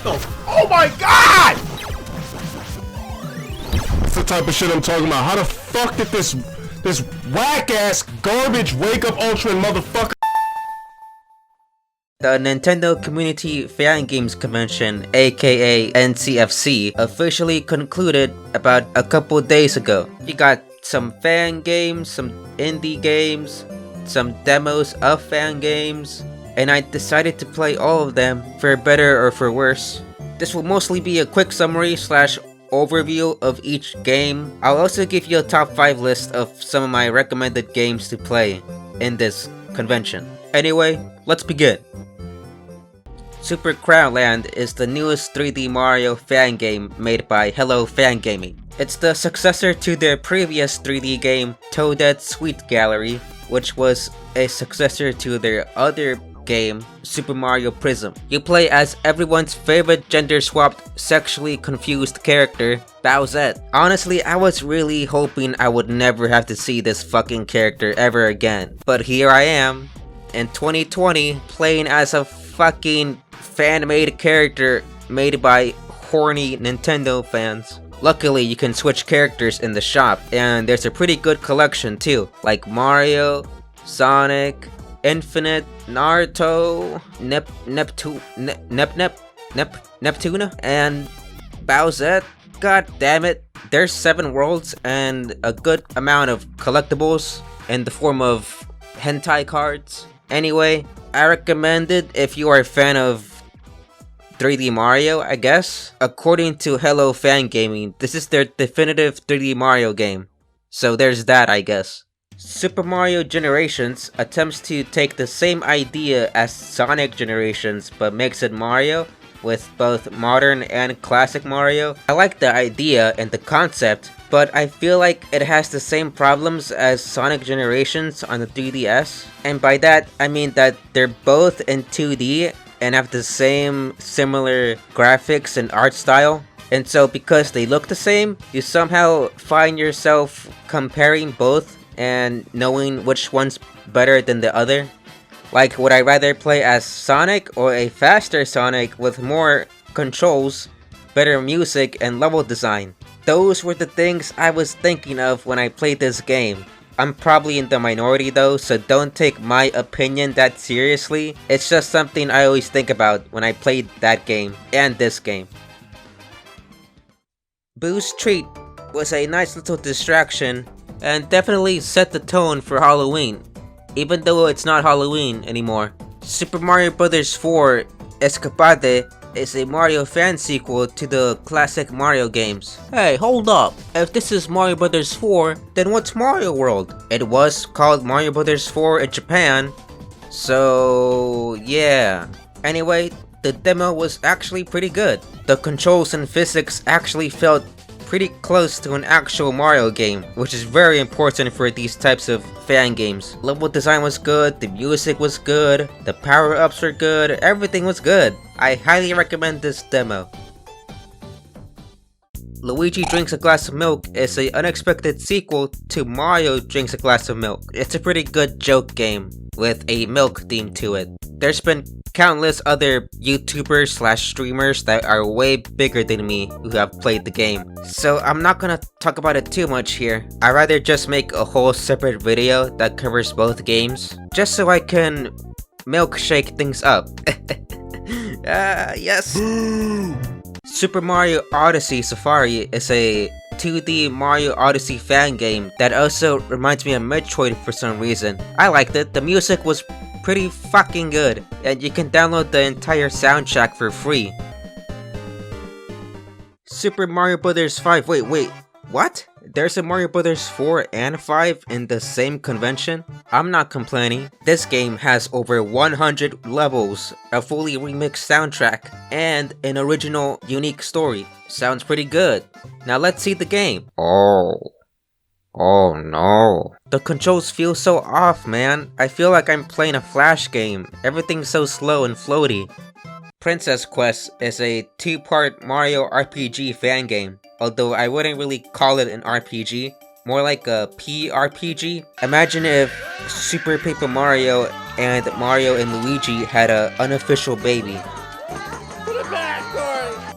What the? Oh my god! That's the type of shit I'm talking about. How the fuck did this whack ass garbage wake up Ultraman motherfucker? The Nintendo Community Fan Games Convention, aka NCFC, officially concluded about a couple days ago. You got some fan games, some indie games, some demos of fan games, and I decided to play all of them, for better or for worse. This will mostly be a quick summary slash overview of each game. I'll also give you a top 5 list of some of my recommended games to play in this convention. Anyway, let's begin. Super Crownland is the newest 3D Mario fan game made by Hello Fan Gaming. It's the successor to their previous 3D game, Toadette Sweet Gallery, which was a successor to their other game, Super Mario Prism. You play as everyone's favorite gender-swapped, sexually confused character, Bowsette. Honestly, I was really hoping I would never have to see this fucking character ever again. But here I am, in 2020, playing as a fucking fan-made character made by horny Nintendo fans. Luckily, you can switch characters in the shop, and there's a pretty good collection too, like Mario, Sonic, Infinite, Naruto, Neptuna, and Bowsette. God damn it, there's 7 worlds and a good amount of collectibles in the form of hentai cards. Anyway, I recommend it if you are a fan of 3D Mario, I guess. According to Hello Fan Gaming, this is their definitive 3D Mario game. So there's that, I guess. Super Mario Generations attempts to take the same idea as Sonic Generations, but makes it Mario, with both modern and classic Mario. I like the idea and the concept, but I feel like it has the same problems as Sonic Generations on the 3DS. And by that, I mean that they're both in 2D and have the same similar graphics and art style. And so because they look the same, you somehow find yourself comparing both and knowing which one's better than the other. Like, would I rather play as Sonic or a faster Sonic with more controls, better music, and level design? Those were the things I was thinking of when I played this game. I'm probably in the minority though, so don't take my opinion that seriously. It's just something I always think about when I played that game and this game. Boo's Treat was a nice little distraction and definitely set the tone for Halloween, even though it's not Halloween anymore. Super Mario Bros. 4 Escapade is a Mario fan sequel to the classic Mario games. Hey, hold up. If this is Mario Bros. 4, then what's Mario World? It was called Mario Bros. 4 in Japan, so yeah. Anyway, the demo was actually pretty good. The controls and physics actually felt pretty close to an actual Mario game, which is very important for these types of fan games. Level design was good, the music was good, the power-ups were good, everything was good. I highly recommend this demo. Luigi Drinks a Glass of Milk is an unexpected sequel to Mario Drinks a Glass of Milk. It's a pretty good joke game with a milk theme to it. There's been countless other YouTubers slash streamers that are way bigger than me who have played the game, so I'm not gonna talk about it too much here. I'd rather just make a whole separate video that covers both games, just so I can milkshake things up. Yes! Super Mario Odyssey Safari is a 2D Mario Odyssey fan game that also reminds me of Metroid for some reason. I liked it, the music was pretty fucking good, and you can download the entire soundtrack for free. Super Mario Bros. 5, wait, what? There's a Mario Bros. 4 and 5 in the same convention? I'm not complaining. This game has over 100 levels, a fully remixed soundtrack, and an original unique story. Sounds pretty good. Now let's see the game. Oh no. The controls feel so off, man. I feel like I'm playing a Flash game. Everything's so slow and floaty. Princess Quest is a 2-part Mario RPG fan game, although I wouldn't really call it an RPG, more like a PRPG. Imagine if Super Paper Mario and Mario and Luigi had an unofficial baby. Put it back,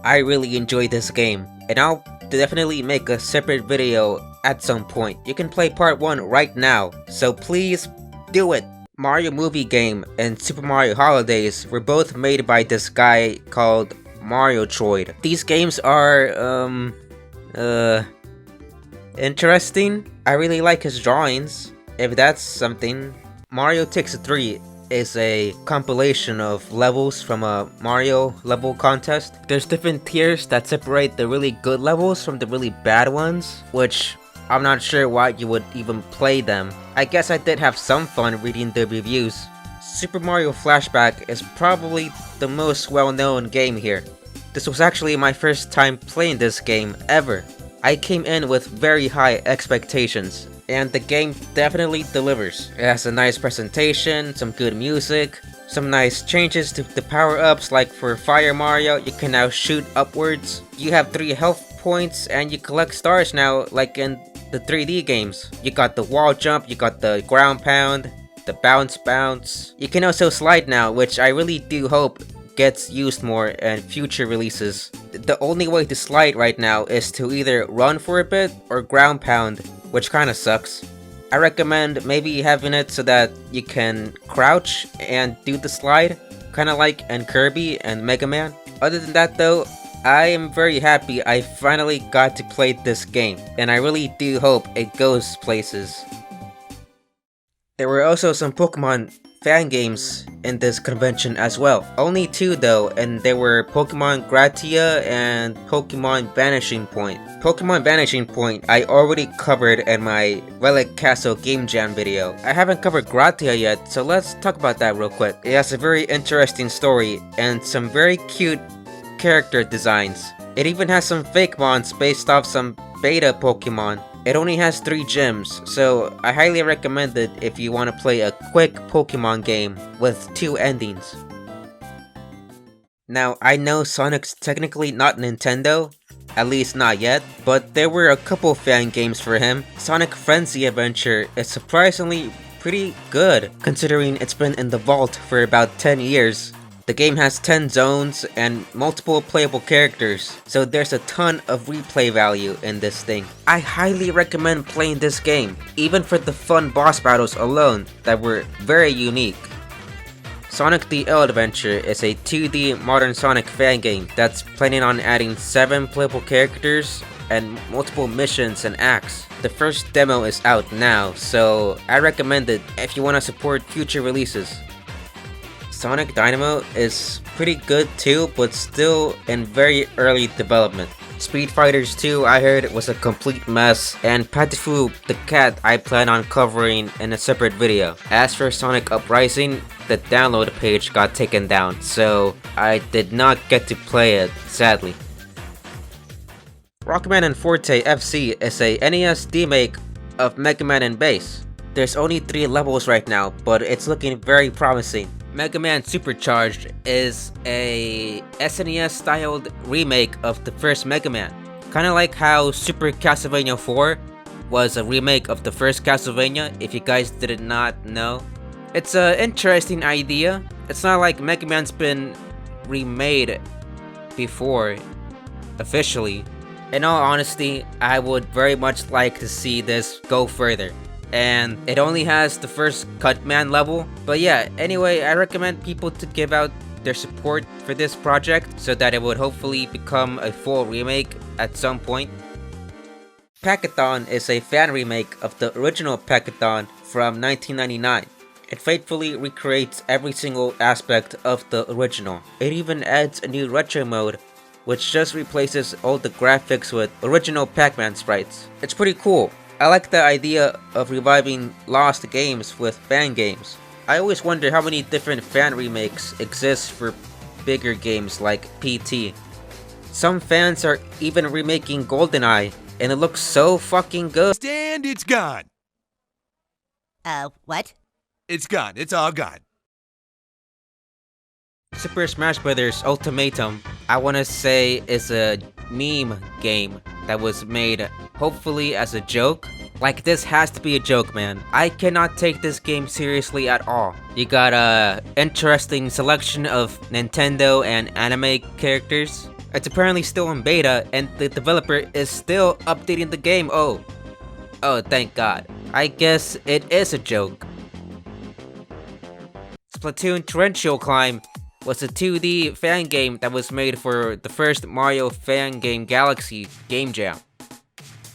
I really enjoyed this game, and I'll definitely make a separate video at some point. You can play part 1 right now, so please do it! Mario Movie Game and Super Mario Holidays were both made by this guy called Mario Troid. These games are, interesting. I really like his drawings, if that's something. Mario Takes 3 is a compilation of levels from a Mario level contest. There's different tiers that separate the really good levels from the really bad ones, which I'm not sure why you would even play them. I guess I did have some fun reading the reviews. Super Mario Flashback is probably the most well-known game here. This was actually my first time playing this game ever. I came in with very high expectations, and the game definitely delivers. It has a nice presentation, some good music, some nice changes to the power-ups, like for Fire Mario, you can now shoot upwards. You have 3 health points and you collect stars now, like in the 3D games. You got the wall jump, you got the ground pound, the bounce. You can also slide now, which I really do hope gets used more in future releases. The only way to slide right now is to either run for a bit or ground pound, which kinda sucks. I recommend maybe having it so that you can crouch and do the slide, kinda like in Kirby and Mega Man. Other than that though, I am very happy I finally got to play this game, and I really do hope it goes places. There were also some Pokemon fan games in this convention as well. Only 2 though, and they were Pokemon Gratia and Pokemon Vanishing Point. Pokemon Vanishing Point I already covered in my Relic Castle Game Jam video. I haven't covered Gratia yet, so let's talk about that real quick. It has a very interesting story and some very cute character designs. It even has some fake mons based off some beta Pokemon. It only has 3 gyms, so I highly recommend it if you want to play a quick Pokemon game with 2 endings. Now, I know Sonic's technically not Nintendo, at least not yet, but there were a couple fan games for him. Sonic Frenzy Adventure is surprisingly pretty good, considering it's been in the vault for about 10 years. The game has 10 zones and multiple playable characters, so there's a ton of replay value in this thing. I highly recommend playing this game, even for the fun boss battles alone that were very unique. Sonic the L Adventure is a 2D modern Sonic fan game that's planning on adding 7 playable characters and multiple missions and acts. The first demo is out now, so I recommend it if you want to support future releases. Sonic Dynamo is pretty good too, but still in very early development. Speed Fighters 2 I heard was a complete mess, and Patifu the cat I plan on covering in a separate video. As for Sonic Uprising, the download page got taken down, so I did not get to play it, sadly. Rockman and Forte FC is a NES remake of Mega Man and Bass. There's only 3 levels right now, but it's looking very promising. Man Supercharged is a SNES styled remake of the first Mega Man. Kinda like how Super Castlevania 4 was a remake of the first Castlevania, if you guys did not know. It's an interesting idea. It's not like Mega Man's been remade before, officially. In all honesty, I would very much like to see this go further. And it only has the first Cutman level. But yeah, anyway, I recommend people to give out their support for this project so that it would hopefully become a full remake at some point. Packathon is a fan remake of the original Packathon from 1999. It faithfully recreates every single aspect of the original. It even adds a new retro mode, which just replaces all the graphics with original Pac-Man sprites. It's pretty cool. I like the idea of reviving lost games with fan games. I always wonder how many different fan remakes exist for bigger games like PT. Some fans are even remaking GoldenEye, and it looks so fucking good. And it's gone. What? It's gone. It's all gone. Super Smash Bros. Ultimatum, I wanna say, is a meme game that was made hopefully as a joke. Like, this has to be a joke, man. I cannot take this game seriously at all. You got a interesting selection of Nintendo and anime characters. It's apparently still in beta, and the developer is still updating the game. Oh, thank God. I guess it is a joke. Splatoon Torrential Climb was a 2D fan game that was made for the first Mario fan game Galaxy Game Jam.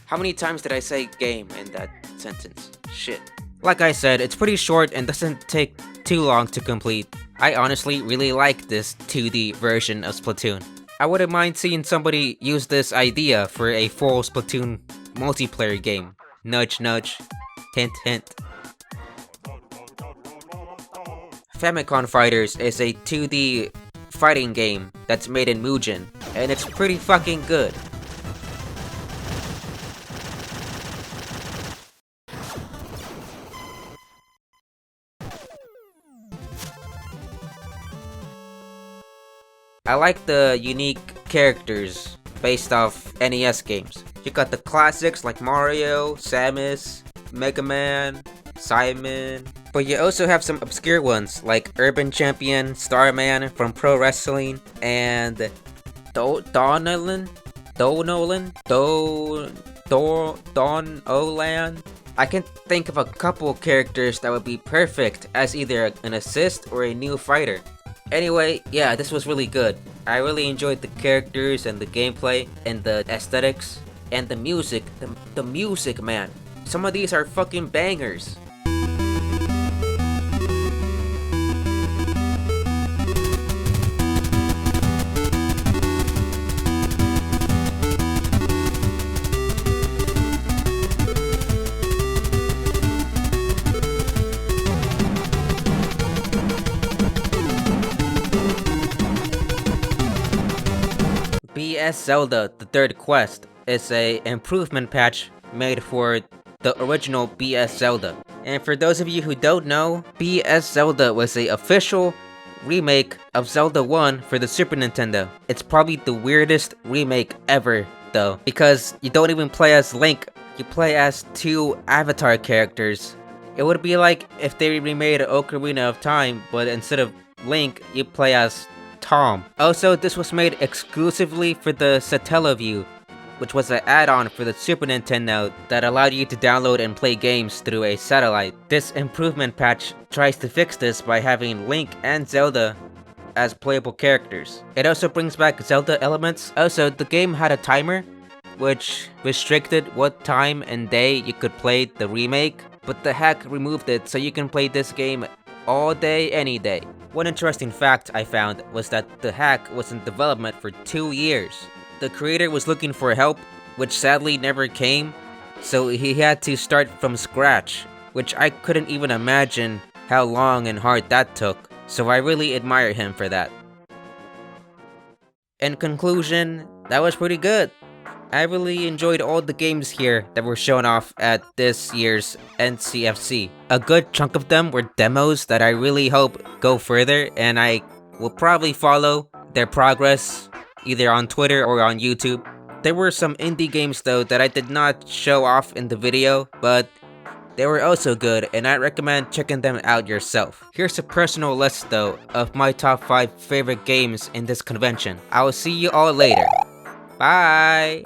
How many times did I say game in that sentence? Shit. Like I said, it's pretty short and doesn't take too long to complete. I honestly really like this 2D version of Splatoon. I wouldn't mind seeing somebody use this idea for a full Splatoon multiplayer game. Nudge nudge. Hint hint. Famicon Fighters is a 2D fighting game that's made in Mugen, and it's pretty fucking good. I like the unique characters based off NES games. You got the classics like Mario, Samus, Mega Man, Simon, but you also have some obscure ones like Urban Champion, Starman from Pro Wrestling, and Donolan. I can think of a couple characters that would be perfect as either an assist or a new fighter. Anyway, yeah, this was really good. I really enjoyed the characters and the gameplay and the aesthetics and the music. The music, man. Some of these are fucking bangers. BS Zelda: The Third Quest is a improvement patch made for the original BS Zelda. And for those of you who don't know, BS Zelda was a official remake of Zelda 1 for the Super Nintendo. It's probably the weirdest remake ever though, because you don't even play as Link, you play as two avatar characters. It would be like if they remade Ocarina of Time, but instead of Link, you play as Tom. Also, this was made exclusively for the Satellaview, which was an add-on for the Super Nintendo that allowed you to download and play games through a satellite. This improvement patch tries to fix this by having Link and Zelda as playable characters. It also brings back Zelda elements. Also, the game had a timer, which restricted what time and day you could play the remake, but the hack removed it so you can play this game all day, any day. One interesting fact I found was that the hack was in development for 2 years. The creator was looking for help, which sadly never came, so he had to start from scratch, which I couldn't even imagine how long and hard that took, so I really admire him for that. In conclusion, that was pretty good. I really enjoyed all the games here that were shown off at this year's NCFC. A good chunk of them were demos that I really hope go further, and I will probably follow their progress either on Twitter or on YouTube. There were some indie games though that I did not show off in the video, but they were also good and I recommend checking them out yourself. Here's a personal list though of my top 5 favorite games in this convention. I will see you all later. Bye!